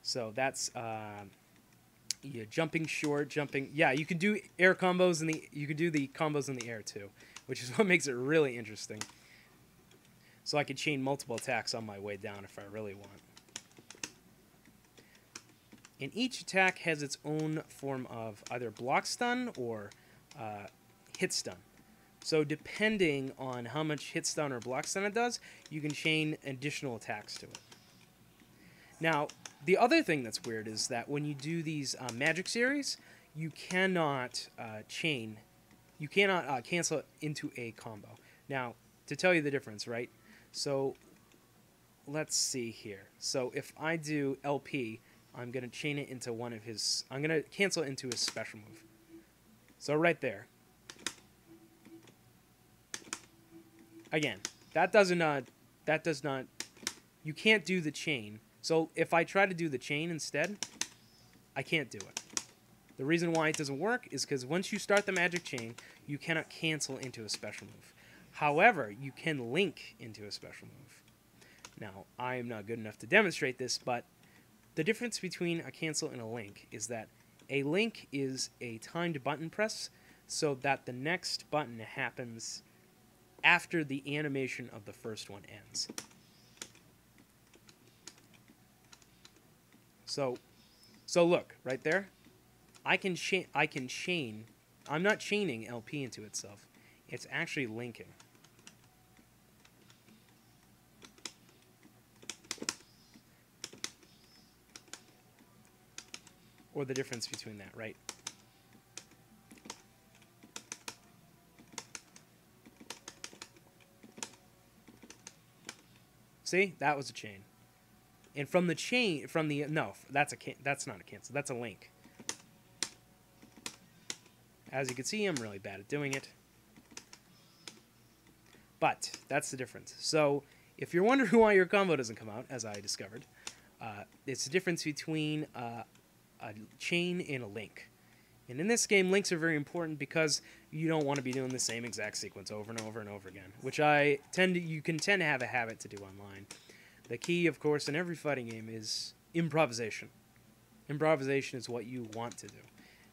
So that's yeah, jumping short, jumping. Yeah, you can do air combos in the. You can do the combos in the air too, which is what makes it really interesting. So I could chain multiple attacks on my way down if I really want. And each attack has its own form of either Blockstun or Histun. So depending on how much Histun or Blockstun it does, you can chain additional attacks to it. Now, the other thing that's weird is that when you do these magic series, you cannot chain, you cannot cancel it into a combo. Now, to tell you the difference, right? So, let's see here. So, if I do LP, I'm going to chain it into one of his, I'm going to cancel it into his special move. So, right there. Again, that does not, you can't do the chain. So if I try to do the chain instead, I can't do it. The reason why it doesn't work is because once you start the magic chain, you cannot cancel into a special move. However, you can link into a special move. Now, I am not good enough to demonstrate this, but the difference between a cancel and a link is that a link is a timed button press so that the next button happens after the animation of the first one ends. So look, right there, I can chain, I'm not chaining LP into itself, it's actually linking. Or the difference between that, right? See, that was a chain. And from the chain, no, that's not a cancel, that's a link. As you can see, I'm really bad at doing it. But that's the difference. So if you're wondering why your combo doesn't come out, as I discovered, it's the difference between a chain and a link. And in this game, links are very important because you don't want to be doing the same exact sequence over and over and over again, which you can tend to have a habit to do online. The key, of course, in every fighting game is improvisation. Improvisation is what you want to do.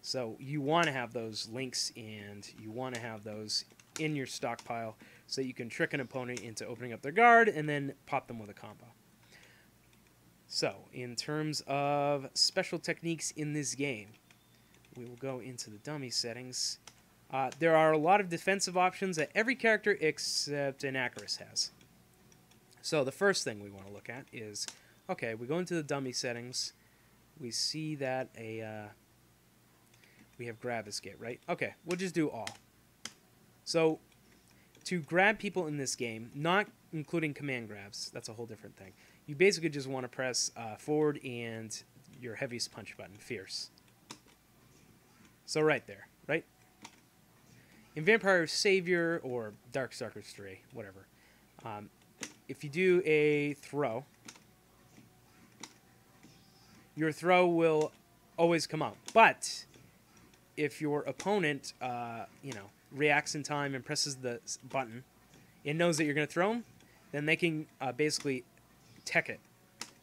So you want to have those links and you want to have those in your stockpile so you can trick an opponent into opening up their guard and then pop them with a combo. So, in terms of special techniques in this game, we will go into the dummy settings. There are a lot of defensive options that every character except Anakaris has. So the first thing we want to look at is, okay, we go into the dummy settings. We see that we have grab escape, right? Okay, we'll just do all. So to grab people in this game, not including command grabs, that's a whole different thing. You basically just want to press forward and your heaviest punch button, fierce. So right there, right? In Vampire Savior or Darkstalkers 3, whatever, if you do a throw, your throw will always come out. But if your opponent, reacts in time and presses the button and knows that you're going to throw them, then they can basically tech it,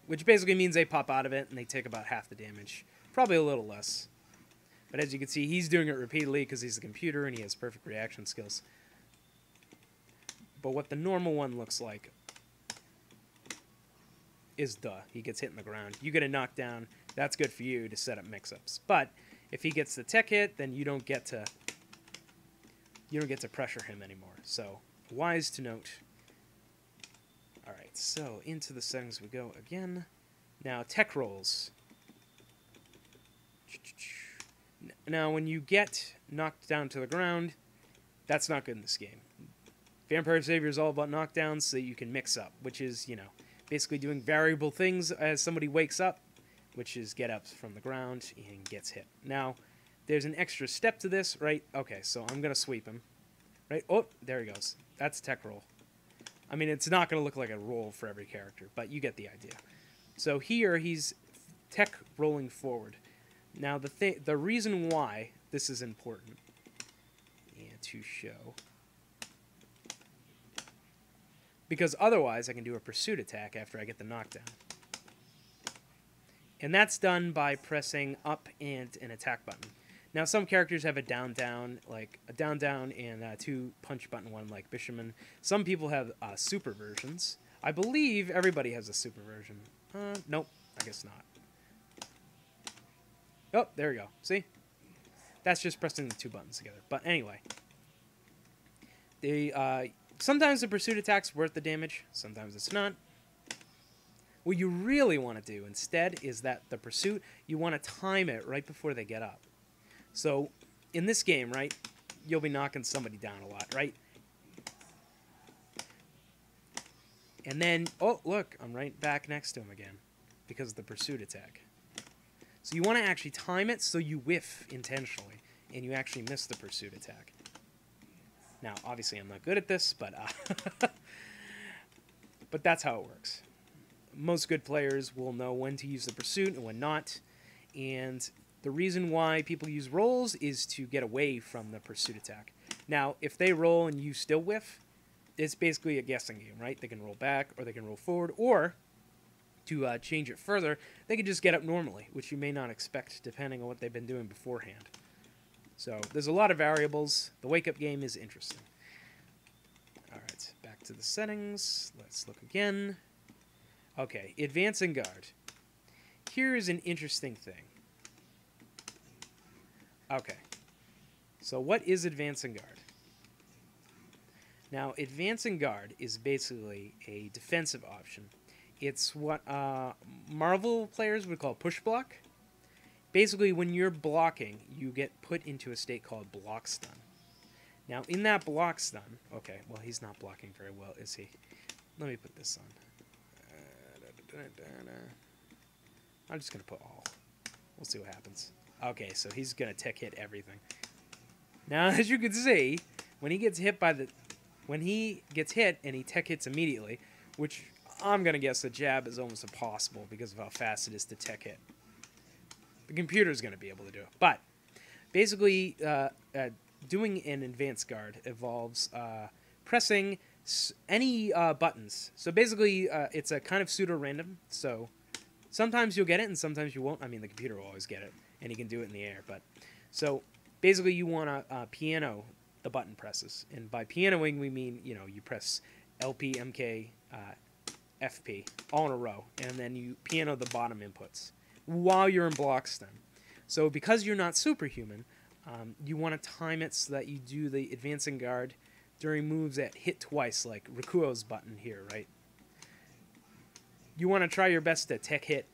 which basically means they pop out of it and they take about half the damage, probably a little less. But as you can see, he's doing it repeatedly because he's a computer and he has perfect reaction skills. But what the normal one looks like is he gets hit in the ground. You get a knockdown. That's good for you to set up mix-ups. But if he gets the tech hit, then you don't get to pressure him anymore. So wise to note. All right, so into the settings we go again. Now tech rolls. Now when you get knocked down to the ground, that's not good in this game. Vampire Savior is all about knockdowns so you can mix up, which is, basically doing variable things as somebody wakes up, which is get up from the ground and gets hit. Now, there's an extra step to this, right? Okay, so I'm going to sweep him. Right? Oh, there he goes. That's tech roll. I mean, it's not going to look like a roll for every character, but you get the idea. So here, he's tech rolling forward. Now, the reason why this is important, and to show, because otherwise I can do a pursuit attack after I get the knockdown. And that's done by pressing up and an attack button. Now, some characters have a down-down, like a down-down and a 2-punch button one, like Bishaman. Some people have super versions. I believe everybody has a super version. Nope, I guess not. Oh, there we go. See? That's just pressing the 2 buttons together. But anyway. Sometimes the pursuit attack's worth the damage. Sometimes it's not. What you really want to do instead is that the pursuit, you want to time it right before they get up. So, in this game, right, you'll be knocking somebody down a lot, right? And then, oh, look, I'm right back next to him again because of the pursuit attack. So you want to actually time it so you whiff intentionally, and you actually miss the pursuit attack. Now, obviously, I'm not good at this, but but that's how it works. Most good players will know when to use the pursuit and when not, and the reason why people use rolls is to get away from the pursuit attack. Now, if they roll and you still whiff, it's basically a guessing game, right? They can roll back, or they can roll forward, or to change it further, they can just get up normally, which you may not expect depending on what they've been doing beforehand. So there's a lot of variables. The wake-up game is interesting. All right, back to the settings. Let's look again. Okay, advance and guard. Here's an interesting thing. Okay, so what is advance and guard? Now, advance and guard is basically a defensive option. It's what Marvel players would call push block. Basically, when you're blocking, you get put into a state called Blockstun. Now, in that Blockstun... Okay, well, he's not blocking very well, is he? Let me put this on. I'm just going to put all. We'll see what happens. Okay, so he's going to tech hit everything. Now, as you can see, when he gets hit by the... When he gets hit and he tech hits immediately, which I'm going to guess the jab is almost impossible because of how fast it is to tech hit. The computer's going to be able to do it. But basically, doing an advanced guard involves pressing any buttons. So basically, it's a kind of pseudo-random. So sometimes you'll get it and sometimes you won't. I mean, the computer will always get it, and he can do it in the air. But so basically, you want to piano the button presses. And by pianoing, we mean, you know, you press LP, MK, FP all in a row, and then you piano the bottom inputs while you're in Blockstun. So because you're not superhuman, you want to time it so that you do the advancing guard during moves that hit twice, like Rikuo's button here, right? You want to try your best to tech hit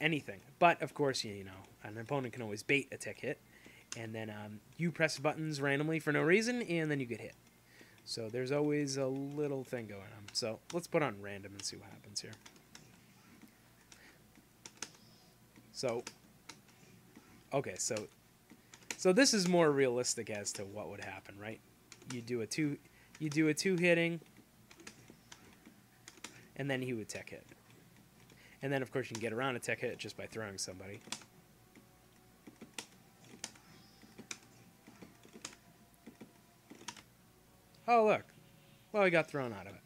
anything. But, of course, you know, an opponent can always bait a tech hit. And then you press buttons randomly for no reason, and then you get hit. So there's always a little thing going on. So let's put on random and see what happens here. So, okay, so this is more realistic as to what would happen, right? You do a two hitting, and then he would tech hit. And then, of course, you can get around a tech hit just by throwing somebody. Oh, look. Well, he got thrown out of it.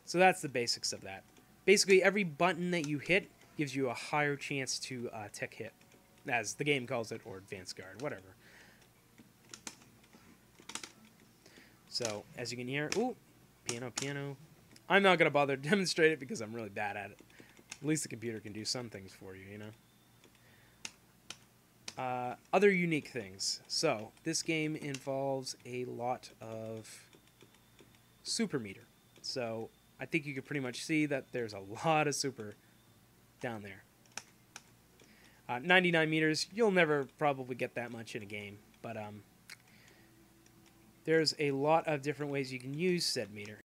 So that's the basics of that. Basically, every button that you hit gives you a higher chance to tech hit, as the game calls it, or advanced guard, whatever. So, as you can hear, ooh, piano, piano. I'm not going to bother to demonstrate it because I'm really bad at it. At least the computer can do some things for you, you know? Other unique things. So, this game involves a lot of super meter. So, I think you can pretty much see that there's a lot of super down there. 99 meters, you'll never probably get that much in a game. But, there's a lot of different ways you can use said meter.